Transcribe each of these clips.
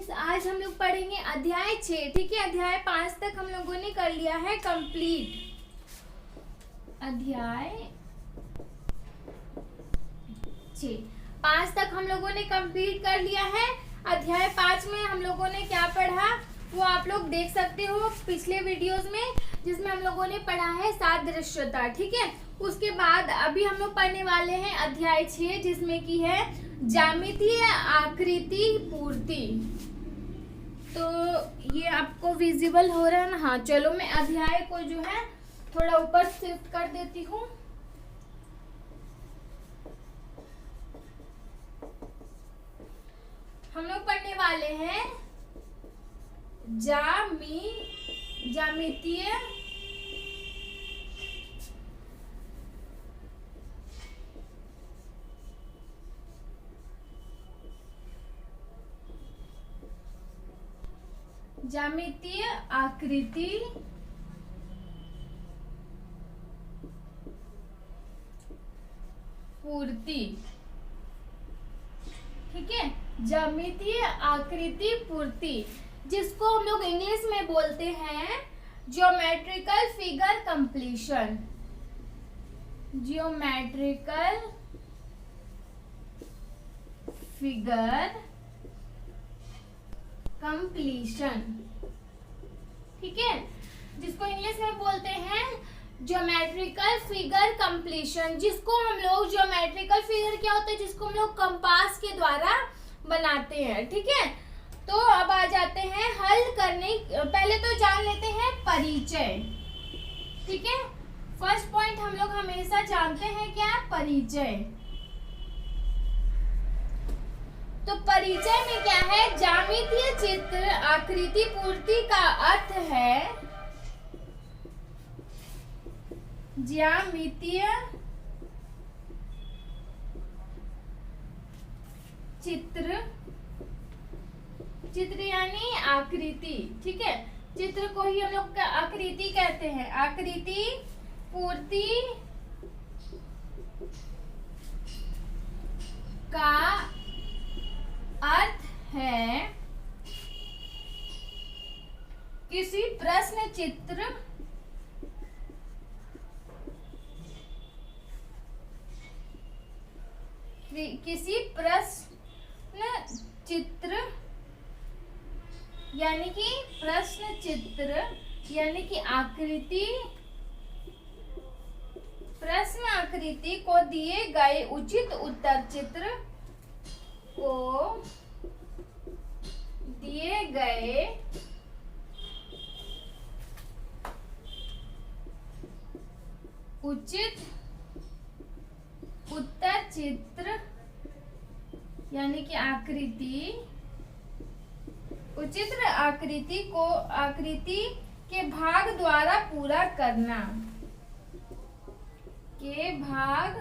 Students, आज हम लोग पढ़ेंगे अध्याय 6। ठीक है, अध्याय 5 तक हम लोगों ने कर लिया है कंप्लीट। अध्याय 6 5 तक हम लोगों ने कंप्लीट कर लिया है। अध्याय 5 में हम लोगों ने क्या पढ़ा वो आप लोग देख सकते हो पिछले वीडियोस में, जिसमें हम लोगों ने पढ़ा है सादृश्यता। ठीक है, उसके बाद अभी हम लोग पढ़ने वाले हैं अध्याय 6, जिसमें की है ज्यामितीय आकृति पूर्ति। तो ये आपको विजिबल हो रहा है ना? हाँ, चलो मैं अध्याय को जो है थोड़ा ऊपर शिफ्ट कर देती हूँ। हम लोग पढ़ने वाले हैं ज्यामितीय आकृति पूर्ति। ठीक है, ज्यामितीय आकृति पूर्ति, जिसको हम लोग इंग्लिश में बोलते हैं geometrical figure completion. Geometrical figure completion. ठीक है, जिसको इंग्लिश में बोलते हैं ज्योमेट्रिकल फिगर कंप्लीशन, जिसको हम लोग ज्योमेट्रिकल फिगर क्या होता है, जिसको हम लोग कंपास के द्वारा बनाते हैं। ठीक है, तो अब आ जाते हैं हल करने। पहले तो जान लेते हैं परिचय। ठीक है, फर्स्ट पॉइंट हम लोग हमेशा जानते हैं क्या? परिचय। तो परिचय में क्या है? ज्यामितीय चित्र आकृति पूर्ति का अर्थ है ज्यामितीय चित्र यानी आकृति। ठीक है, चित्र को ही हम लोग आकृति कहते हैं। आकृति पूर्ति का अर्थ है किसी प्रश्न चित्र यानी कि आकृति, प्रश्न आकृति को दिए गए उचित उत्तर चित्र को दिए गए उचित उत्तर चित्र यानी कि आकृति को आकृति के भाग द्वारा पूरा करना। के भाग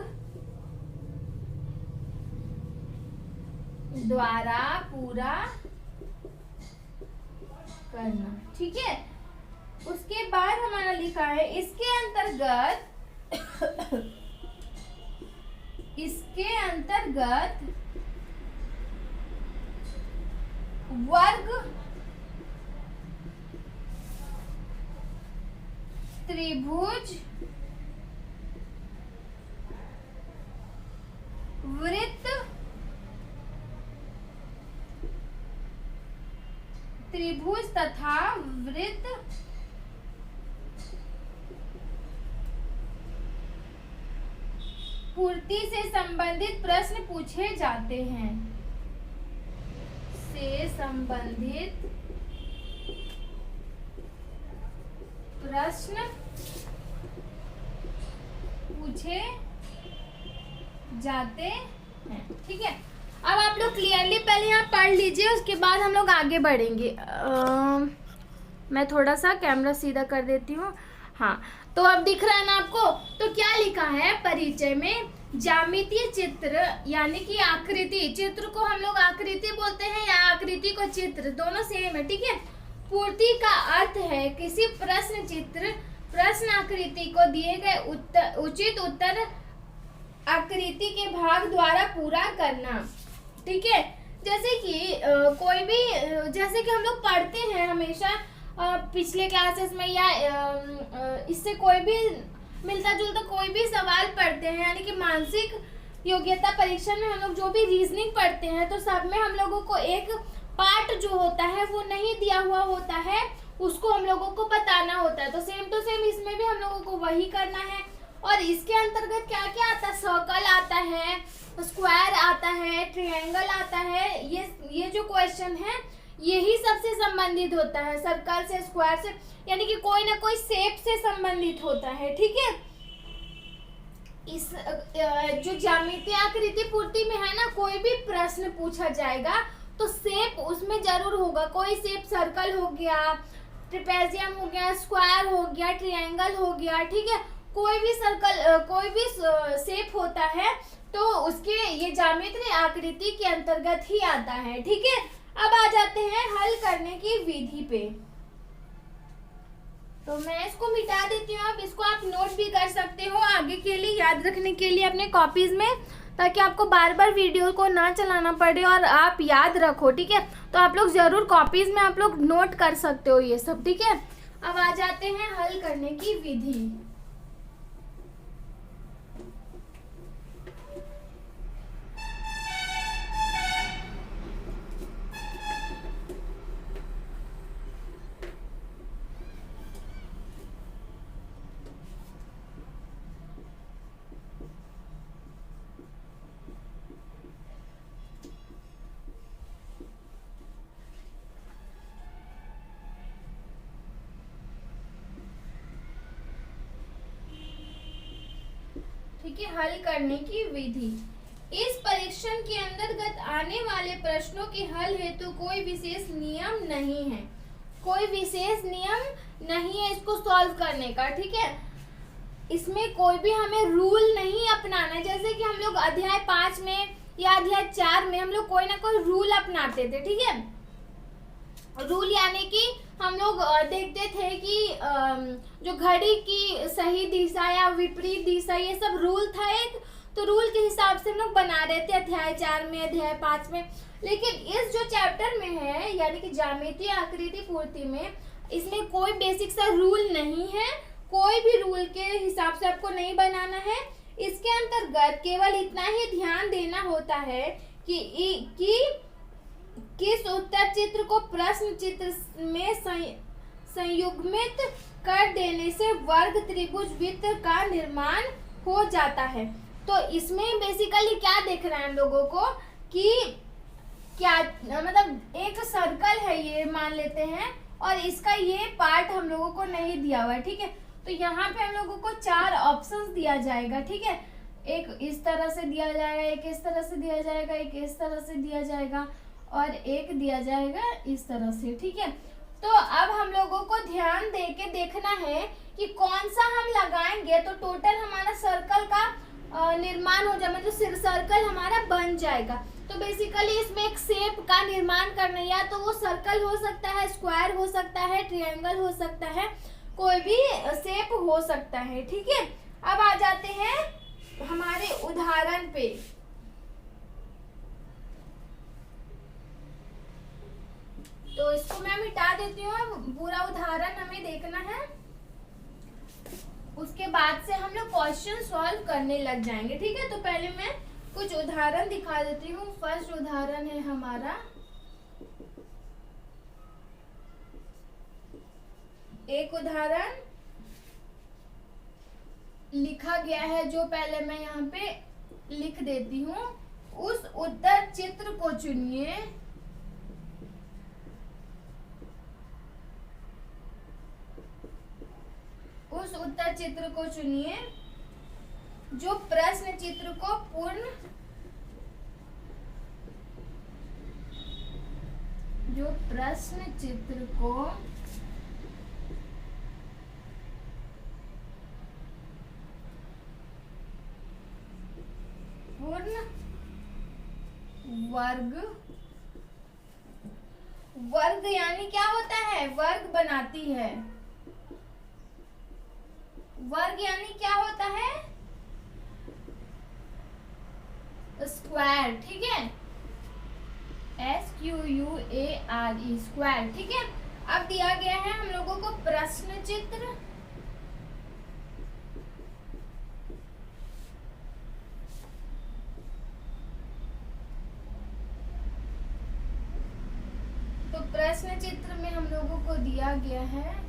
द्वारा पूरा करना। ठीक है, उसके बाद हमारा लिखा है इसके अंतर्गत वर्ग, त्रिभुज, वृत्त, त्रिभुज तथा वृत्त पूर्ति से संबंधित प्रश्न पूछे जाते हैं। से संबंधित प्रश्न पूछे जाते हैं। ठीक है, अब आप लोग क्लियरली पहले यहाँ पढ़ लीजिए, उसके बाद हम लोग आगे बढ़ेंगे। मैं थोड़ा सा कैमरा सीधा कर देती हूँ। हाँ, तो अब दिख रहा है ना आपको? तो क्या लिखा है परिचय में? ज्यामितीय चित्र यानी कि आकृति, चित्र को हम लोग आकृति बोलते हैं या आकृति को चित्र, दोनों सेम है। ठीक है, पूर्ति का अर्थ है किसी प्रश्न चित्र, प्रश्न आकृति को दिए गए उचित उत्तर आकृति के भाग द्वारा पूरा करना। ठीक है, जैसे कि कोई भी जैसे कि हम लोग पढ़ते हैं हमेशा पिछले क्लासेस में या इससे कोई भी मिलता जुलता कोई भी सवाल पढ़ते हैं, यानी कि मानसिक योग्यता परीक्षा में हम लोग जो भी रीजनिंग पढ़ते हैं तो सब में हम लोगों को एक पार्ट जो होता है वो नहीं दिया हुआ होता है, उसको हम लोगों को बताना होता है। तो सेम टू सेम इसमें भी हम लोगों को वही करना है। और इसके अंतर्गत क्या क्या आता है, सर्कल आता है, स्क्वायर आता है, ट्रायंगल आता है। ये जो क्वेश्चन है यही सबसे संबंधित होता है, सर्कल से, स्क्वायर से, यानी कि कोई ना कोई शेप से संबंधित होता है। ठीक है, इस जो ज्यामितीय आकृति पूर्ति में है ना, कोई भी प्रश्न पूछा जाएगा तो शेप उसमें जरूर होगा। कोई शेप सर्कल हो गया, ट्रेपेजियम हो गया, स्क्वायर हो गया, ट्रायंगल हो गया। ठीक है, कोई भी सर्कल कोई भी शेप होता है तो उसके ये ज्यामितीय आकृति के अंतर्गत ही आता है। ठीक है, अब आ जाते हैं हल करने की विधि पे। तो मैं इसको मिटा देती हूँ। अब इसको आप नोट भी कर सकते हो आगे के लिए, याद रखने के लिए अपने कॉपीज में, ताकि आपको बार बार वीडियो को ना चलाना पड़े और आप याद रखो। ठीक है, तो आप लोग जरूर कॉपीज में आप लोग नोट कर सकते हो ये सब। ठीक है, अब आ जाते हैं हल करने की विधि। ठीक है, हल करने की विधि। इस परीक्षण के अंतर्गत आने वाले प्रश्नों के हल हेतु कोई विशेष नियम नहीं है। कोई विशेष नियम नहीं है इसको सॉल्व करने का। ठीक है, इसमें कोई भी हमें रूल नहीं अपनाना है। जैसे कि हम लोग अध्याय 5 में या अध्याय 4 में हम लोग कोई ना कोई रूल अपनाते थे। ठीक है, रूल यानी कि हम लोग देखते थे कि जो घड़ी की सही दिशा या विपरीत दिशा, ये सब रूल था एक। तो रूल के हिसाब से हम लोग बना रहे थे अध्याय 4 में, अध्याय 5 में। लेकिन इस जो चैप्टर में है यानी कि ज्यामितीय आकृति पूर्ति में, इसमें कोई बेसिक सा रूल नहीं है। कोई भी रूल के हिसाब से आपको नहीं बनाना है। इसके अंतर्गत केवल इतना ही ध्यान देना होता है कि किस उत्तर चित्र को प्रश्न चित्र में संयुग्मित कर देने से वर्ग त्रिभुज वृत्त का निर्माण हो जाता है। तो इसमें बेसिकली क्या देख रहे हैं हम लोगों को कि क्या मतलब एक सर्कल है ये मान लेते हैं, और इसका ये पार्ट हम लोगों को नहीं दिया हुआ है। ठीक है, तो यहाँ पे हम लोगों को 4 ऑप्शंस दिया जाएगा। ठीक है, एक इस तरह से दिया जाएगा, एक इस तरह से दिया जाएगा, एक इस तरह से दिया जाएगा और एक दिया जाएगा इस तरह से। ठीक है, तो अब हम लोगों को ध्यान दे के देखना है कि कौन सा हम लगाएंगे तो टोटल हमारा सर्कल का निर्माण हो जाए, मतलब सर्कल हमारा बन जाएगा। तो बेसिकली इसमें एक शेप का निर्माण करना, या तो वो सर्कल हो सकता है, स्क्वायर हो सकता है, ट्रायंगल हो सकता है, कोई भी शेप हो सकता है। ठीक है, अब आ जाते हैं हमारे उदाहरण पे। तो इसको मैं मिटा देती हूँ, पूरा उदाहरण हमें देखना है, उसके बाद से हम लोग क्वेश्चन सॉल्व करने लग जाएंगे। ठीक है, तो पहले मैं कुछ उदाहरण दिखा देती हूँ। फर्स्ट उदाहरण है हमारा, एक उदाहरण लिखा गया है जो पहले मैं यहाँ पे लिख देती हूँ। उस उत्तर चित्र को चुनिए उस उत्तर चित्र को चुनिए जो प्रश्न चित्र को पूर्ण वर्ग यानी क्या होता है, वर्ग बनाती है। वर्ग यानी क्या होता है, स्क्वायर। ठीक है, SQUARE स्क्वायर। ठीक है, अब दिया गया है हम लोगों को प्रश्न चित्र। तो प्रश्न चित्र में हम लोगों को दिया गया है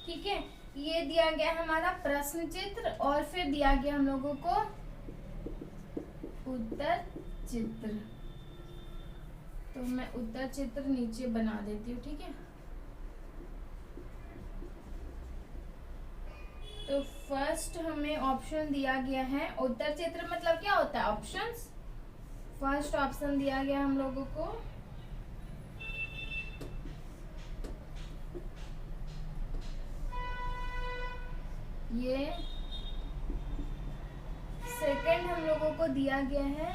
ठीक है, ये दिया गया हमारा प्रश्न चित्र और फिर दिया गया हम लोगों को उत्तर चित्र। तो मैं उत्तर चित्र नीचे बना देती हूँ। ठीक है, तो फर्स्ट हमें ऑप्शन दिया गया है उत्तर चित्र मतलब क्या होता है ऑप्शंस। फर्स्ट ऑप्शन दिया गया हम लोगों को ये, सेकंड हम लोगों को दिया गया है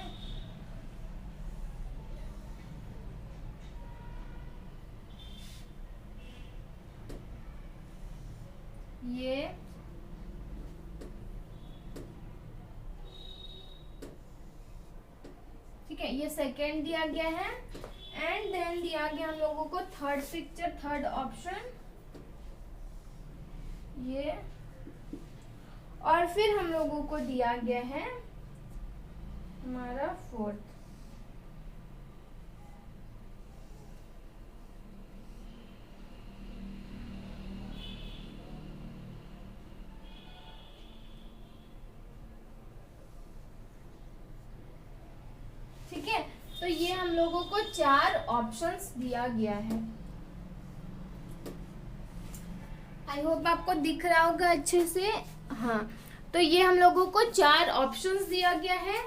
ये, ठीक है, ये सेकंड दिया गया है। एंड देन दिया गया हम लोगों को थर्ड पिक्चर, थर्ड ऑप्शन ये, और फिर हम लोगों को दिया गया है हमारा फोर्थ। ठीक है, तो ये हम लोगों को 4 ऑप्शंस दिया गया है। आई होप आपको दिख रहा होगा अच्छे से। हाँ, तो ये हम लोगों को 4 ऑप्शंस दिया गया है।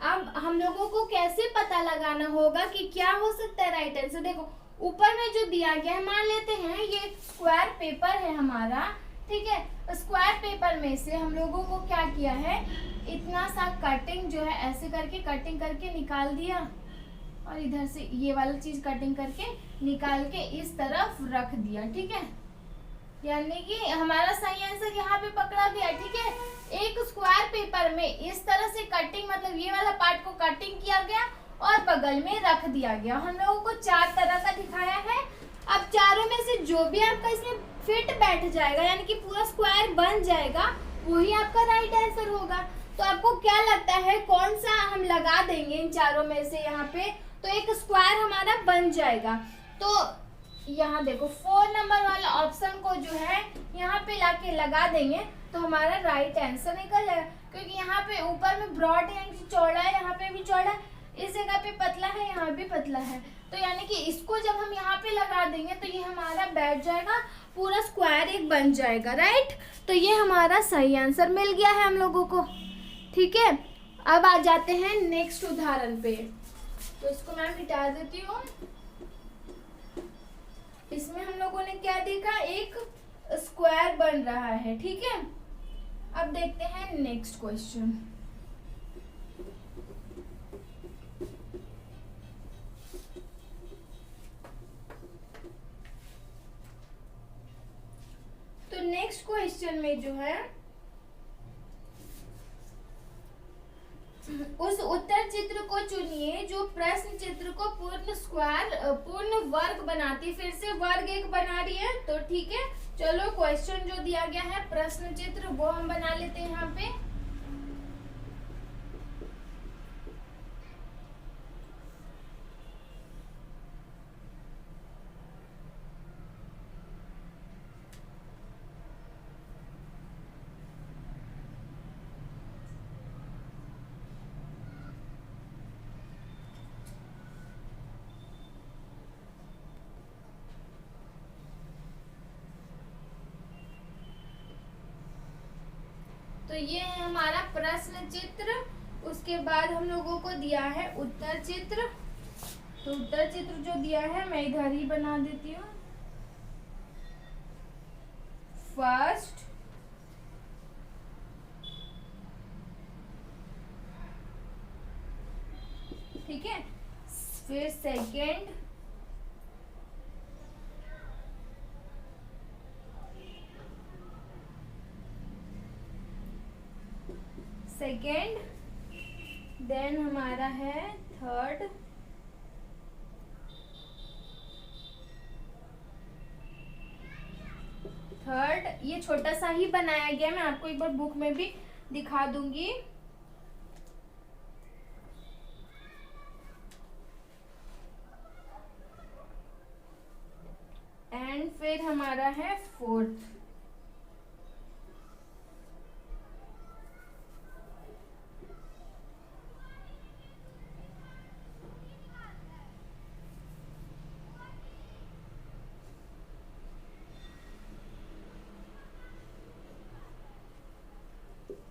अब हम लोगों को कैसे पता लगाना होगा कि क्या हो सकता है राइट आंसर। देखो ऊपर में जो दिया गया है, मान लेते हैं ये स्क्वायर पेपर है हमारा। ठीक है, स्क्वायर पेपर में से हम लोगों को क्या किया है, इतना सा कटिंग जो है ऐसे करके कटिंग करके निकाल दिया और इधर से ये वाला चीज कटिंग करके निकाल के इस तरफ रख दिया। ठीक है, यानी कि हमारा सही आंसर यहाँ पे पकड़ा गया। ठीक है, एक स्क्वायर पेपर में इस तरह से कटिंग मतलब ये वाला पार्ट को कटिंग किया गया और बगल में रख दिया गया। हम लोगों को 4 तरह का दिखाया है। अब चारों में से जो भी आपका इसमें फिट बैठ जाएगा यानी कि पूरा स्क्वायर बन जाएगा वही आपका राइट आंसर होगा। तो आपको क्या लगता है कौन सा हम लगा देंगे इन चारों में से यहाँ पे, तो एक स्क्वायर हमारा बन जाएगा। तो यहाँ देखो 4 नंबर वाला ऑप्शन को जो है यहाँ पे लाके लगा देंगे तो हमारा राइट आंसर निकल जाएगा। क्योंकि यहाँ पे ऊपर में ब्रॉड यानी कि चौड़ा है, यहाँ पे भी चौड़ा है, इस जगह पे पतला है, यहाँ भी पतला है। तो यानी कि इसको जब हम यहाँ पे लगा देंगे तो ये हमारा बैठ जाएगा, पूरा स्क्वायर एक बन जाएगा। राइट, तो ये हमारा सही आंसर मिल गया है हम लोगों को। ठीक है, अब आ जाते हैं नेक्स्ट उदाहरण पे। तो इसको मैं मिटा देती हूँ। इसमें हम लोगों ने क्या देखा, एक स्क्वायर बन रहा है। ठीक है, अब देखते हैं नेक्स्ट क्वेश्चन। तो नेक्स्ट क्वेश्चन में जो है उस उत्तर चित्र को चुनिए जो प्रश्न चित्र को पूर्ण वर्ग बनाती। फिर से वर्ग एक बना रही है। तो ठीक है, चलो क्वेश्चन जो दिया गया है प्रश्न चित्र वो हम बना लेते हैं यहाँ पे। तो ये है हमारा प्रश्न चित्र। उसके बाद हम लोगों को दिया है उत्तर चित्र। तो उत्तर चित्र जो दिया है मैं इधर ही बना देती हूँ। फर्स्ट, ठीक है, फिर सेकंड, सेकेंड, देन हमारा है थर्ड, ये छोटा सा ही बनाया गया, मैं आपको एक बार बुक में भी दिखा दूंगी। एंड फिर हमारा है फोर्थ।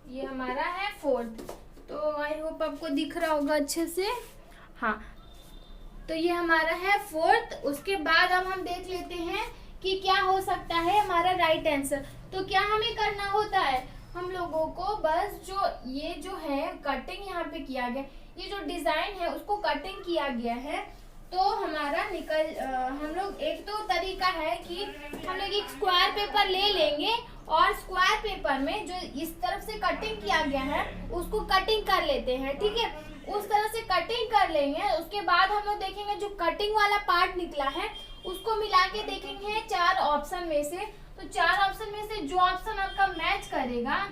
ये हमारा है फोर्थ। तो आई होप आपको दिख रहा होगा अच्छे से। हाँ, तो ये हमारा है फोर्थ। उसके बाद अब हम देख लेते हैं कि क्या हो सकता है हमारा राइट आंसर। तो क्या हमें करना होता है, हम लोगों को बस ये जो है कटिंग यहाँ पे किया गया, ये जो डिजाइन है उसको कटिंग किया गया है। तो हमारा हम लोग एक तो तरीका है कि हम लोग एक स्क्वायर पेपर ले लेंगे और स्क्वायर पेपर में जो इस तरफ से कटिंग किया गया है उसको कटिंग कर लेते हैं। ठीक है, उस तरह से कटिंग कर लेंगे। उसके बाद हम लोग देखेंगे जो कटिंग वाला पार्ट निकला है उसको मिला के देखेंगे 4 ऑप्शन में से। तो 4 ऑप्शन में से जो ऑप्शन आपका मैच करेगा,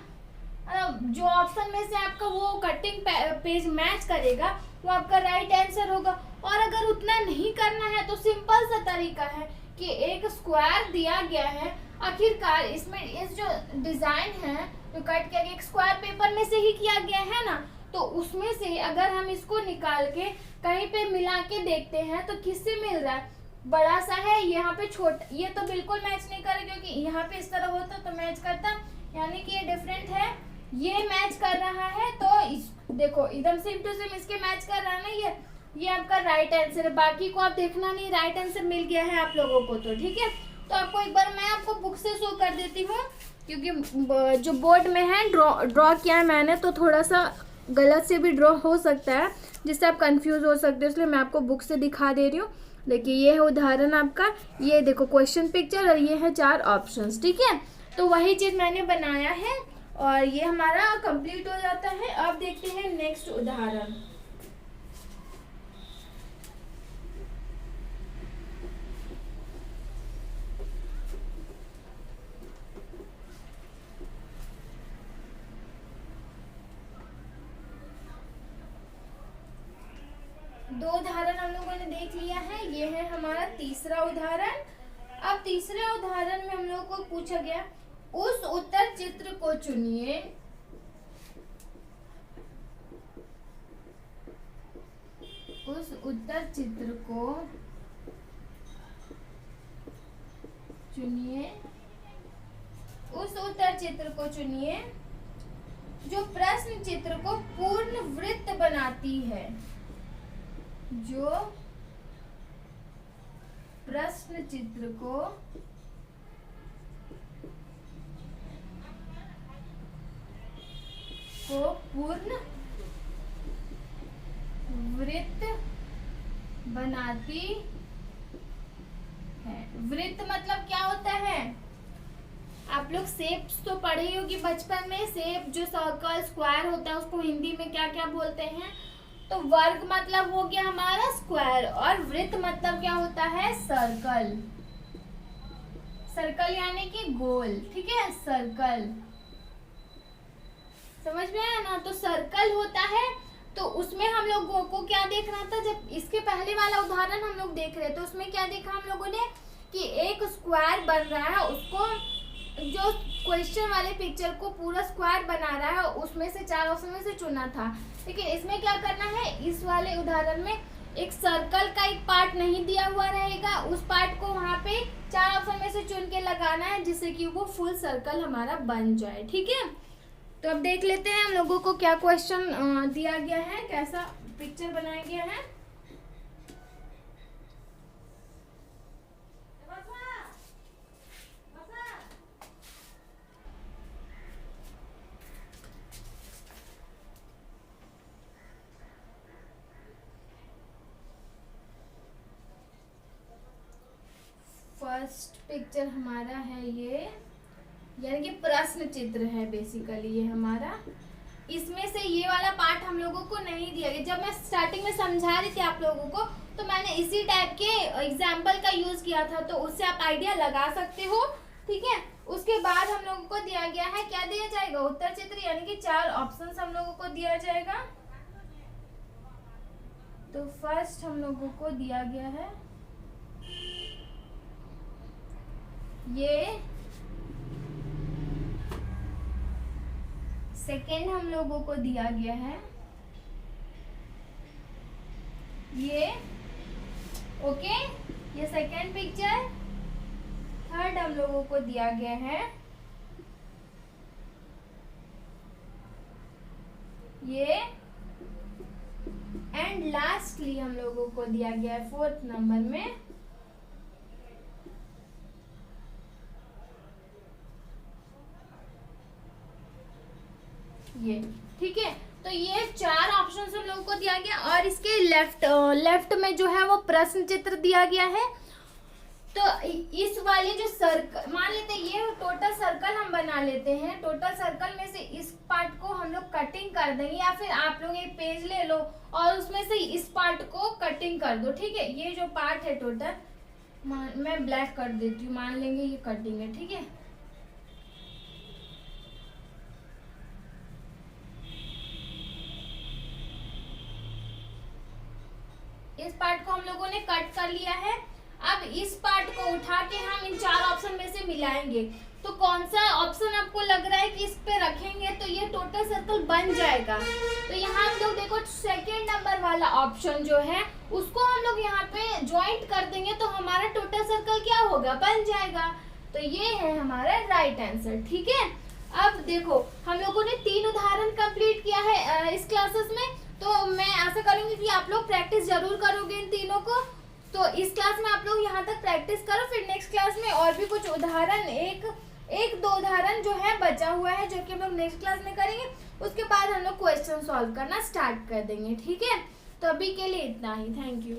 जो ऑप्शन में से आपका वो कटिंग पेज मैच करेगा वो आपका राइट आंसर होगा। और अगर उतना नहीं करना है तो सिंपल सा तरीका है कि एक स्क्वायर दिया गया है, आखिरकार इसमें इस जो डिजाइन है जो कट किया गया एक स्क्वायर पेपर में से ही किया गया है ना, तो उसमें से अगर हम इसको निकाल के कहीं पे मिला के देखते हैं तो किससे मिल रहा है, बड़ा सा है, यहाँ पे छोटा, ये तो बिल्कुल मैच नहीं करे क्योंकि यहाँ पे इस तरह होता तो मैच करता, यानी कि ये डिफरेंट है, ये मैच कर रहा है। तो देखो एकदम सेम टू सेम इसके मैच कर रहा है ना, ये आपका राइट आंसर है। बाकी को आप देखना नहीं, राइट आंसर मिल गया है आप लोगों को। तो ठीक है, तो आपको एक बार मैं आपको बुक से शो कर देती हूँ क्योंकि जो बोर्ड में है ड्रॉ किया है मैंने, तो थोड़ा सा गलत से भी ड्रॉ हो सकता है जिससे आप कंफ्यूज हो सकते हो, इसलिए मैं आपको बुक से दिखा दे रही हूँ। देखिए ये है उदाहरण आपका, ये देखो क्वेश्चन पिक्चर और ये है 4 ऑप्शंस। ठीक है, तो वही चीज़ मैंने बनाया है और ये हमारा कंप्लीट हो जाता है। अब देखते हैं नेक्स्ट उदाहरण। दो उदाहरण हम लोगों ने देख लिया है, ये है हमारा तीसरा उदाहरण। अब तीसरे उदाहरण में हम लोगों को पूछा गया उस उत्तर चित्र को चुनिए उस उत्तर चित्र को चुनिए जो प्रश्न चित्र को पूर्ण वृत्त बनाती है, जो प्रश्न चित्र को पूर्ण वृत्त बनाती है। वृत्त मतलब क्या होता है, आप लोग शेप्स तो पढ़े ही होगी बचपन में। शेप जो सर्कल स्क्वायर होता है उसको हिंदी में क्या क्या बोलते हैं, तो वर्ग मतलब हो गया हमारा स्क्वायर और वृत्त मतलब क्या होता है, सर्कल। सर्कल यानी कि गोल। ठीक है, सर्कल समझ में आया ना। तो सर्कल होता है, तो उसमें हम लोगों को क्या देखना था, जब इसके पहले वाला उदाहरण हम लोग देख रहे थे उसमें क्या देखा हम लोगों ने कि एक स्क्वायर बन रहा है, उसको जो क्वेश्चन वाले पिक्चर को पूरा स्क्वायर बना रहा है उसमें से 4 ऑप्शन में से चुना था। लेकिन इसमें क्या करना है, इस वाले उदाहरण में एक सर्कल का एक पार्ट नहीं दिया हुआ रहेगा, उस पार्ट को वहाँ पे 4 ऑप्शन में से चुन के लगाना है जिससे कि वो फुल सर्कल हमारा बन जाए। ठीक है, तो अब देख लेते हैं हम लोगों को क्या क्वेश्चन दिया गया है, कैसा पिक्चर बनाया गया है। फर्स्ट पिक्चर हमारा है ये, यानी कि प्रश्न चित्र है बेसिकली ये हमारा। इसमें से ये वाला पार्ट हम लोगों को नहीं दिया गया। जब मैं स्टार्टिंग में समझा रही थी आप लोगों को तो मैंने इसी टाइप के एग्जाम्पल का यूज किया था, तो उससे आप आइडिया लगा सकते हो, ठीक है। उसके बाद हम लोगों को दिया गया है, क्या दिया जाएगा, उत्तर चित्र, यानी कि 4 ऑप्शंस हम लोगों को दिया जाएगा। तो फर्स्ट हम लोगों को दिया गया है ये, सेकेंड हम लोगों को दिया गया है ये, ओके, ये सेकेंड पिक्चर। थर्ड हम लोगों को दिया गया है ये, एंड लास्टली हम लोगों को दिया गया है 4th नंबर में ये, ठीक है। तो ये 4 ऑप्शंस हम लोगों को दिया गया और इसके लेफ्ट में जो है वो प्रश्न चित्र दिया गया है। तो इस वाले जो सर्कल मान लेते हैं, ये टोटल सर्कल हम बना लेते हैं। टोटल सर्कल में से इस पार्ट को हम लोग कटिंग कर देंगे, या फिर आप लोग एक पेज ले लो और उसमें से इस पार्ट को कटिंग कर दो, ठीक है। ये जो पार्ट है टोटल, मैं ब्लैक कर देती हूँ, मान लेंगे ये कटिंग है, ठीक है। इस पार्ट को हम लोगों ने कट कर लिया है। अब इस पार्ट को उठा के हम इन 4 ऑप्शन में से मिलाएंगे। तो कौन सा ऑप्शन आपको लग रहा है कि इस पे रखेंगे तो ये टोटल सर्कल बन जाएगा। तो यहाँ हम लोग देखो सेकेंड नंबर वाला ऑप्शन जो है उसको हम लोग यहाँ पे ज्वाइंट कर देंगे तो हमारा टोटल सर्कल क्या होगा, बन जाएगा। तो ये है हमारा राइट आंसर, ठीक है। अब देखो हम लोगों ने 3 उदाहरण कंप्लीट किया है इस क्लासेस में, तो मैं आशा करूंगी कि आप लोग प्रैक्टिस जरूर करोगे इन तीनों को। तो इस क्लास में आप लोग यहाँ तक प्रैक्टिस करो, फिर नेक्स्ट क्लास में और भी कुछ उदाहरण एक दो उदाहरण जो है बचा हुआ है जो कि हम लोग नेक्स्ट क्लास में करेंगे। उसके बाद हम लोग क्वेश्चन सॉल्व करना स्टार्ट कर देंगे, ठीक है। तो अभी के लिए इतना ही, थैंक यू।